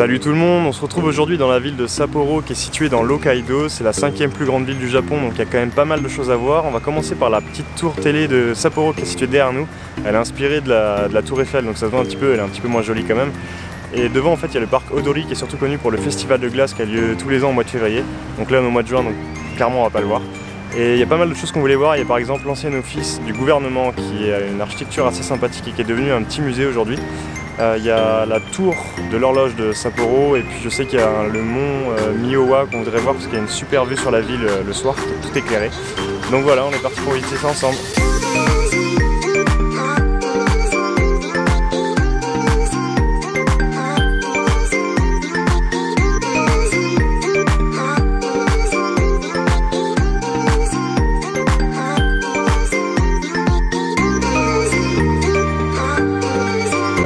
Salut tout le monde, on se retrouve aujourd'hui dans la ville de Sapporo qui est située dans l'Hokkaido. C'est la 5e plus grande ville du Japon, donc il y a quand même pas mal de choses à voir. On va commencer par la petite tour télé de Sapporo qui est située derrière nous. Elle est inspirée de la tour Eiffel, donc ça se voit un petit peu, elle est un petit peu moins jolie quand même. Et devant en fait il y a le parc Odori qui est surtout connu pour le festival de glace qui a lieu tous les ans au mois de février. Donc là on est au mois de juin, donc clairement on va pas le voir. Et il y a pas mal de choses qu'on voulait voir. Il y a par exemple l'ancien office du gouvernement qui a une architecture assez sympathique et qui est devenu un petit musée aujourd'hui. Il y a la tour de l'horloge de Sapporo et puis je sais qu'il y a le mont Miowa qu'on voudrait voir parce qu'il y a une super vue sur la ville le soir, tout éclairé. Donc voilà, on est parti pour visiter ça ensemble.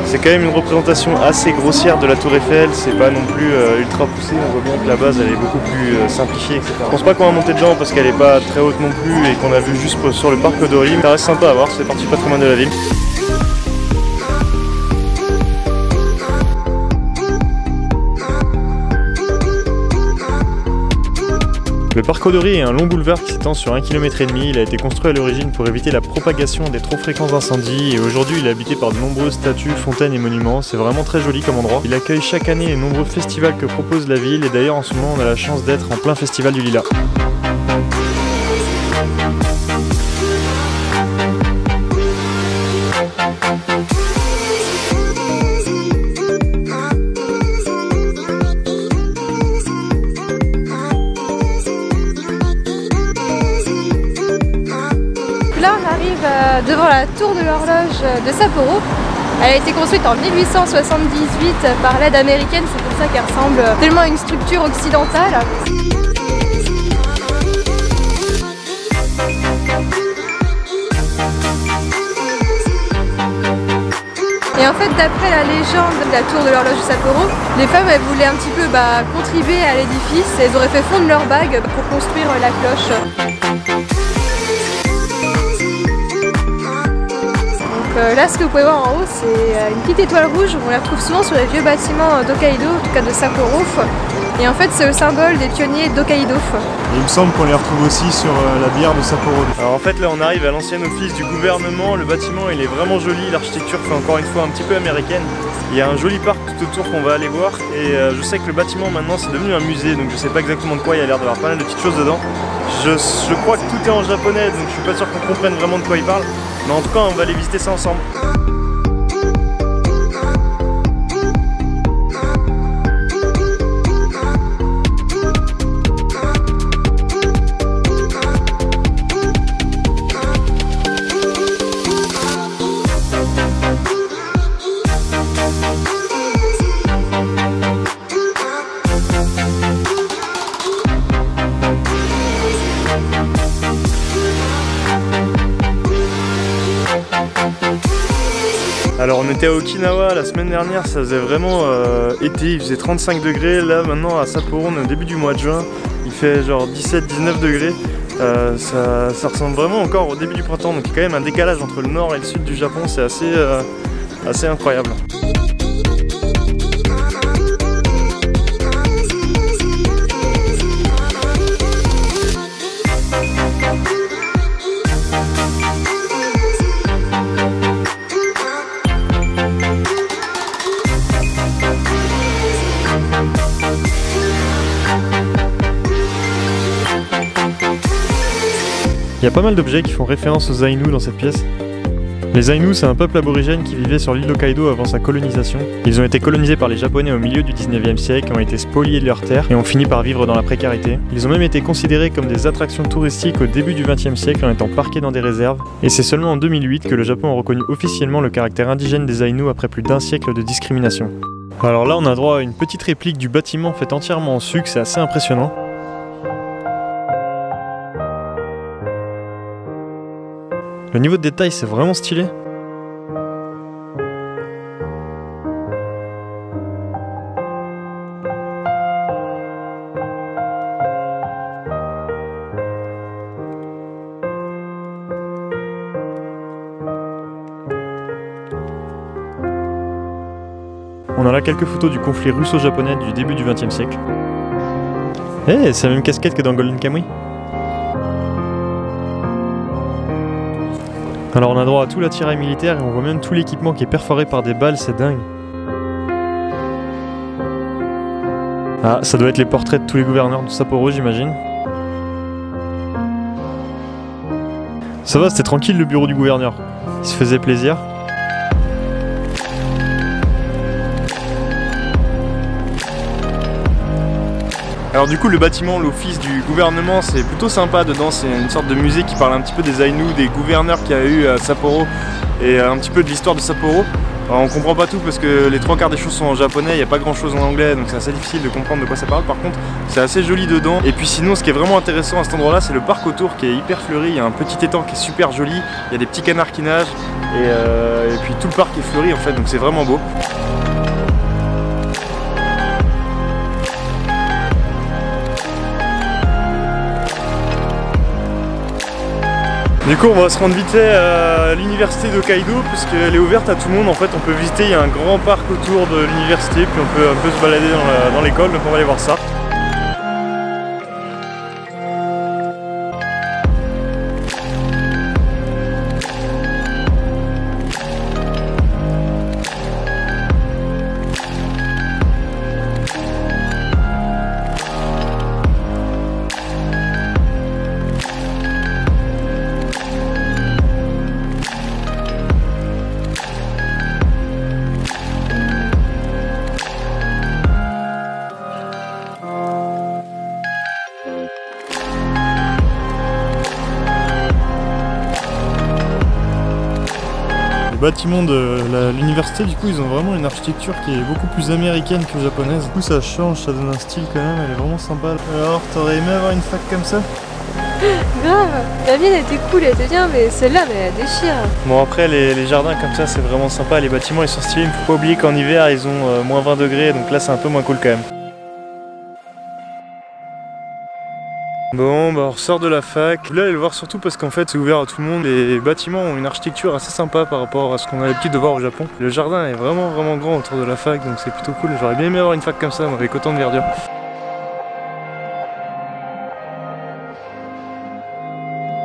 C'est quand même une représentation assez grossière de la tour Eiffel, c'est pas non plus ultra poussé, on voit bien que la base elle est beaucoup plus simplifiée, etc. Je pense pas qu'on va monter dedans parce qu'elle est pas très haute non plus et qu'on a vu juste sur le parc Odori, mais ça reste sympa à voir, c'est partie patrimoine de la ville. Le parc Odori est un long boulevard qui s'étend sur 1,5 km. Il a été construit à l'origine pour éviter la propagation des trop fréquents incendies et aujourd'hui il est habité par de nombreuses statues, fontaines et monuments. C'est vraiment très joli comme endroit. Il accueille chaque année les nombreux festivals que propose la ville et d'ailleurs en ce moment on a la chance d'être en plein festival du Lilas. Devant la tour de l'horloge de Sapporo. Elle a été construite en 1878 par l'aide américaine, c'est pour ça qu'elle ressemble tellement à une structure occidentale. Et en fait, d'après la légende de la tour de l'horloge de Sapporo, les femmes elles voulaient un petit peu contribuer à l'édifice. Elles auraient fait fondre leur bague pour construire la cloche. Là, ce que vous pouvez voir en haut, c'est une petite étoile rouge. On la retrouve souvent sur les vieux bâtiments d'Hokkaido, en tout cas de Sapporo. Et en fait, c'est le symbole des pionniers d'Hokkaido. Il me semble qu'on les retrouve aussi sur la bière de Sapporo. Alors en fait, là, on arrive à l'ancien office du gouvernement. Le bâtiment, il est vraiment joli. L'architecture fait encore une fois un petit peu américaine. Il y a un joli parc tout autour qu'on va aller voir. Et je sais que le bâtiment, maintenant, c'est devenu un musée. Donc je sais pas exactement de quoi. Il y a l'air d'avoir pas mal de petites choses dedans. Je crois que tout est en japonais, donc je suis pas sûr qu'on comprenne vraiment de quoi il parle. Mais en tout cas, on va aller visiter ça ensemble. Alors on était à Okinawa la semaine dernière, ça faisait vraiment été, il faisait 35 degrés, là maintenant à Sapporo on est au début du mois de juin, il fait genre 17-19 degrés, ça ressemble vraiment encore au début du printemps, donc il y a quand même un décalage entre le nord et le sud du Japon, c'est assez incroyable. Il y a pas mal d'objets qui font référence aux Ainu dans cette pièce. Les Ainu, c'est un peuple aborigène qui vivait sur l'île d'Hokkaido avant sa colonisation. Ils ont été colonisés par les Japonais au milieu du 19e siècle, ont été spoliés de leurs terres et ont fini par vivre dans la précarité. Ils ont même été considérés comme des attractions touristiques au début du 20e siècle en étant parqués dans des réserves. Et c'est seulement en 2008 que le Japon a reconnu officiellement le caractère indigène des Ainu après plus d'un siècle de discrimination. Alors là, on a droit à une petite réplique du bâtiment faite entièrement en sucre, c'est assez impressionnant. Le niveau de détail, c'est vraiment stylé. On a là quelques photos du conflit russo-japonais du début du XXe siècle. Eh, c'est la même casquette que dans Golden Kamuy. Alors on a droit à tout l'attirail militaire et on voit même tout l'équipement qui est perforé par des balles, c'est dingue. Ah, ça doit être les portraits de tous les gouverneurs de Sapporo, j'imagine. Ça va, c'était tranquille le bureau du gouverneur. Il se faisait plaisir. Alors du coup le bâtiment, l'office du gouvernement, c'est plutôt sympa dedans, c'est une sorte de musée qui parle un petit peu des Ainu, des gouverneurs qu'il y a eu à Sapporo et un petit peu de l'histoire de Sapporo. Alors, on comprend pas tout parce que les trois quarts des choses sont en japonais, il n'y a pas grand chose en anglais donc c'est assez difficile de comprendre de quoi ça parle. Par contre c'est assez joli dedans. Et puis sinon ce qui est vraiment intéressant à cet endroit là c'est le parc autour qui est hyper fleuri, il y a un petit étang qui est super joli, il y a des petits canards qui nagent et puis tout le parc est fleuri en fait donc c'est vraiment beau. Du coup on va se rendre vite fait à l'université d'Hokkaido puisqu'elle est ouverte à tout le monde. En fait on peut visiter, il y a un grand parc autour de l'université puis on peut un peu se balader dans l'école donc on va aller voir ça. Les bâtiments de l'université, du coup, ils ont vraiment une architecture qui est beaucoup plus américaine que japonaise. Du coup, ça change, ça donne un style quand même, elle est vraiment sympa. Alors, t'aurais aimé avoir une fac comme ça? Grave, la mienne était cool, elle était bien, mais celle-là, elle déchire. Bon, après, les jardins comme ça, c'est vraiment sympa. Les bâtiments, ils sont stylés. Il ne faut pas oublier qu'en hiver, ils ont moins 20 degrés, donc là, c'est un peu moins cool quand même. Bon, bah on ressort de la fac. Là, allez le voir surtout parce qu'en fait, c'est ouvert à tout le monde. Les bâtiments ont une architecture assez sympa par rapport à ce qu'on a l'habitude de voir au Japon. Le jardin est vraiment grand autour de la fac, donc c'est plutôt cool. J'aurais bien aimé avoir une fac comme ça, avec autant de verdure.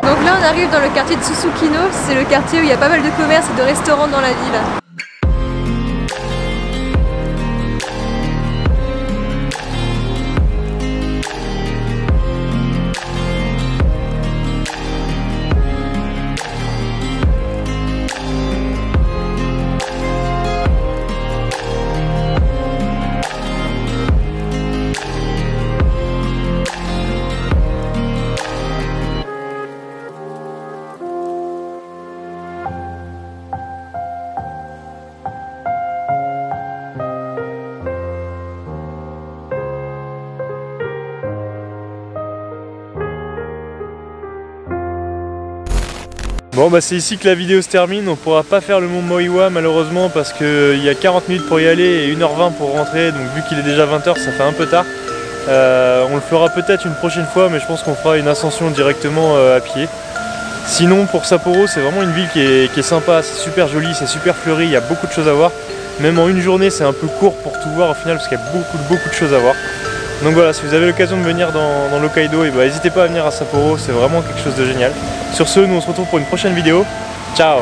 Donc là, on arrive dans le quartier de Susukino. C'est le quartier où il y a pas mal de commerces et de restaurants dans la ville. Bon bah c'est ici que la vidéo se termine, on pourra pas faire le mont Moiwa malheureusement parce qu'il y a 40 minutes pour y aller et 1h20 pour rentrer, donc vu qu'il est déjà 20h ça fait un peu tard. On le fera peut-être une prochaine fois mais je pense qu'on fera une ascension directement à pied. Sinon pour Sapporo c'est vraiment une ville qui est sympa, c'est super joli, c'est super fleuri, il y a beaucoup de choses à voir. Même en une journée c'est un peu court pour tout voir au final parce qu'il y a beaucoup de choses à voir. Donc voilà, si vous avez l'occasion de venir dans l'Hokkaido, n'hésitez pas à venir à Sapporo, c'est vraiment quelque chose de génial. Sur ce, nous on se retrouve pour une prochaine vidéo. Ciao!